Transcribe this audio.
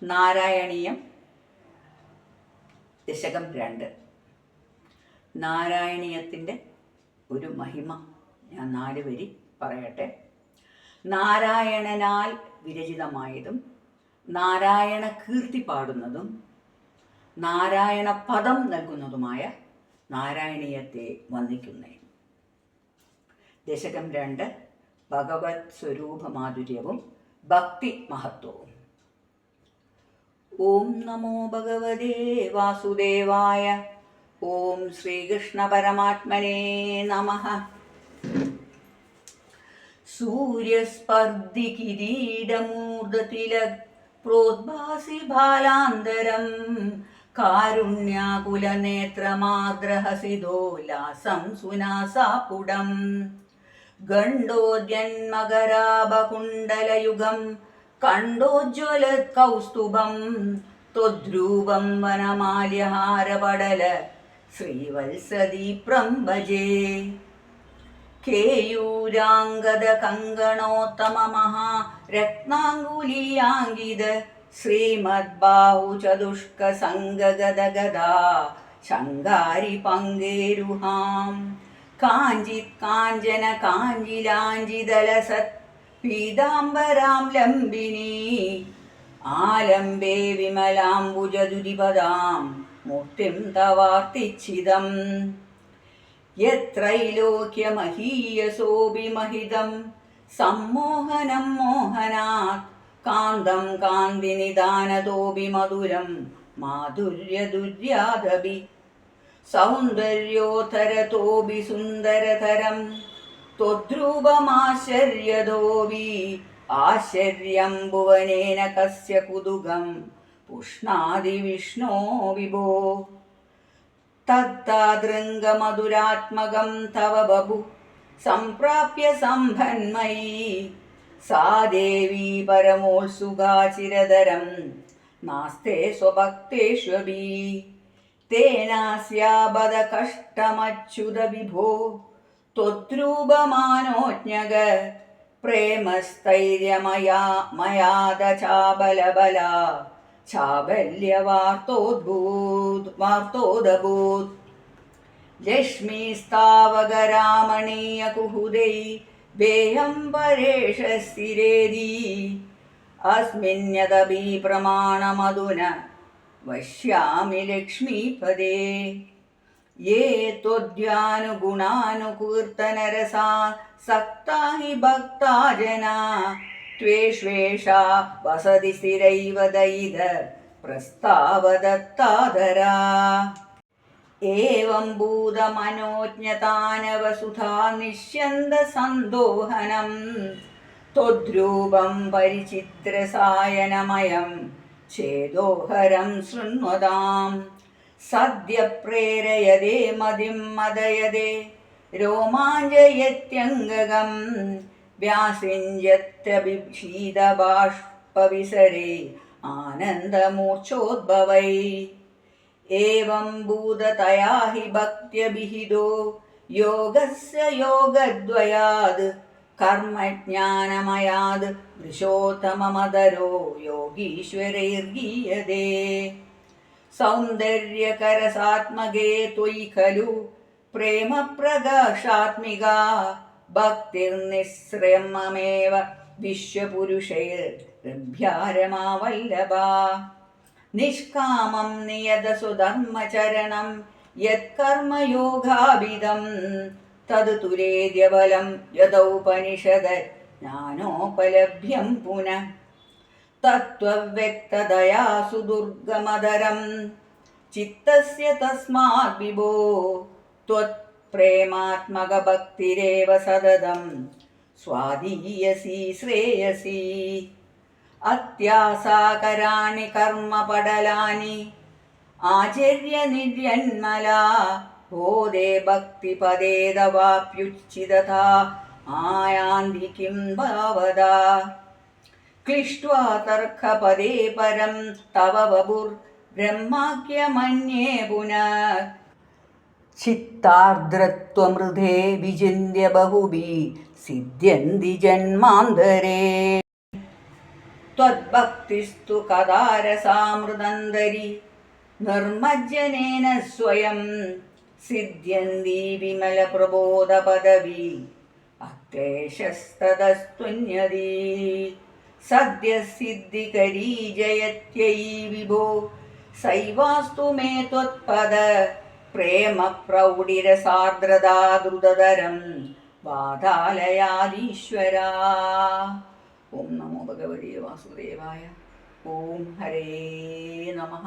നാരായണീയം ദശകം 2. നാരായണീയത്തിൻ്റെ ഒരു മഹിമ ഞാൻ 4 വരി പറയട്ടെ. നാരായണനാൽ വിരചിതമായതും നാരായണ കീർത്തി പാടുന്നതും നാരായണ പദം നൽകുന്നതുമായ നാരായണീയത്തെ വന്ദിക്കുന്നേ. ദശകം 2 ഭഗവത് സ്വരൂപമാധുര്യവും ഭക്തി മഹത്വവും. ഓം നമോ ഭഗവതേ വാസുദേവായ. ഓം ശ്രീകൃഷ്ണ പരമാത്മനേ നമഃ. സൂര്യസ്പർദ്ധി കിരീടമൂർധതിലക് പ്രോദ്ഭാസി ബാലാന്തരം കാരുണ്യാകുലനേത്രമാദ്രഹസിതോല്ലാസം സുനാസാപുടം ഗണ്ഡോദ്യന്മകരാഭകുണ്ടലയുഗം കണ്ടോജ്വലത് കൗസ്തുഭം ത്വദ്രൂപം വനമാല്യഹാരപടല ശ്രീവത്സദീപ്രം ഭജേ. കേയൂരാംഗദ കങ്കണോത്തമ മഹാരത്നാംഗുലീയാംഗിത ശ്രീമദ്ബാഹു ചതുഷ്ക സംഗഗദഗദാ ശങ്കാരി പങ്കേരുഹാം കാഞ്ചിത് കാഞ്ചന കാഞ്ചിലാഞ്ചിതലസത് പീതാംബരാം ലംബിനി ആലംബേ വിമലാംബുജദുരിപദാം മൂർത്തിം തവാർത്തിച്ഛിതം യത്രൈലോക്യമഹീയസോഭിമഹിതം സമ്മോഹനം മോഹനാത് കാന്തം കാന്തിനിദാനതോപി മധുരം മാധുര്യദുര്യാദപി സൗന്ദര്യോത്തരതോപി സുന്ദരതരം ത്വദ്രൂപമാശ്ചര്യതോപി ആശ്ചര്യം ഭുവനേന കസ്യ കുതുകം പുഷ്ണാതി വിഷ്ണോ വിഭോ. തത്താദൃംഗമധുരാത്മകം തവ ബഭു സംപ്രാപ്യ സംഭന്മയീ സാ ദേവീ പരമോത്സുകാ ചിരതരം നാസ്തേ സ്വഭക്തേഷ്വപി. തേനാസ്യാബദ കഷ്ടമച്യുത വിഭോ ത്വദ്രൂപമാനോജ്ഞക പ്രേമസ്ഥൈര്യമയാ മയാദ ചാബലബലാ ചാബല്യവാർത്തോദഭൂത്. ലക്ഷ്മീസ്താവകരാമണീയകുഹുദൈ വേഹം പരേഷസ്ഥിരേദി അസ്മിന്യദപി പ്രമാണമധുന വശ്യാമി ലക്ഷ്മീപദേ. യേ ത്വദ്യാനുഗുണാനുകീർത്തനരസാ സക്താ ഹി ഭക്താ ജനാ ത്വേഷ്വേഷാ വസതി സ്ഥിരൈവ ദയിത പ്രസ്താവദത്താദരാ. ഏവം ഭൂതമനോജ്ഞതാനവസുധാ നിശ്യന്ത സന്തോഹനം ത്വദ്രൂപം പരിചിത്രസായനമയം ഛേദോഹരം ശൃണ്വതാം. സദ്യ പ്രേരയതേ മതിം മദയതേ രോമാഞ്ചയത്യംഗകം വ്യാസിഞ്ജത്യഭിഷീദബാഷ്പവിസരേ ആനന്ദമൂർച്ഛോദ്ഭവൈ. ഏവം ഭൂതതയാ ഹി ഭക്ത്യഭിഹിതോ യോഗസ്യ യോഗദ്വയാത് കർമ്മജ്ഞാനമയാത് വൃഷോത്തമമദരോ യോഗീശ്വരൈർഗീയതേ. സൗന്ദര്യകരസാത്മകേ ത്വയി ഖലു പ്രേമപ്രകാശാത്മികാ ഭക്തിർനിസ്രമമേവ വിശ്വപുരുഷൈർഭ്യാരമാവല്ലഭാ. നിഷ്കാമം നിയതസുധർമ്മചരണം യത്കർമ്മയോഗാഭിദം തത് തുരേദ്യബലം യദൗപനിഷദ ജ്ഞാനോപലഭ്യം പുനഃ. തത്വവ്യക്തതയാ സുദുർഗമധരം ചിത്തസ്യ തസ്മാത് വിഭോ ത്വത്പ്രേമാത്മകഭക്തിരേവ സതതം സ്വാധീയസി ശ്രേയസി. അത്യാസാകരാണി കർമ്മപടലാനി ആചര്യ നിര്യന്മലാ ബോധേ ഭക്തിപദേതവാപ്യുച്ഛിതഥാ ആയാന്തി കിം ഭാവദാ. ക്ലിഷ്ട്വാ തർക്കപദേ പരം തവ വപുർ ബ്രഹ്മാഖ്യമന്യേ പുനഃ. ചിത്താർദ്രത്വമൃതേ വിചിന്യ ബഹുഭി സിദ്ധ്യന്തി ജന്മാന്തരേ. ത്വദ്ഭക്തിസ്തു കഥാരസാമൃതന്തരി നിർമ്മജ്ജനേന സ്വയം സിദ്ധ്യന്തി വിമല പ്രബോധ പദവി അക്ലേശസ്തദസ്ത്വന്യതീ സദ്യസിദ്ധികരീ ജയത്यै വിഭോ സൈവാസ്തു മേ ത്വത്പദ പ്രേമ പ്രൗഢിരസാർദ്രതാ ദ്രുതതരം വാതാലയാദീശ്വര. ഓം നമോ ഭഗവതേ വാസുദേവായ. ഓം ഹരേ നമഃ.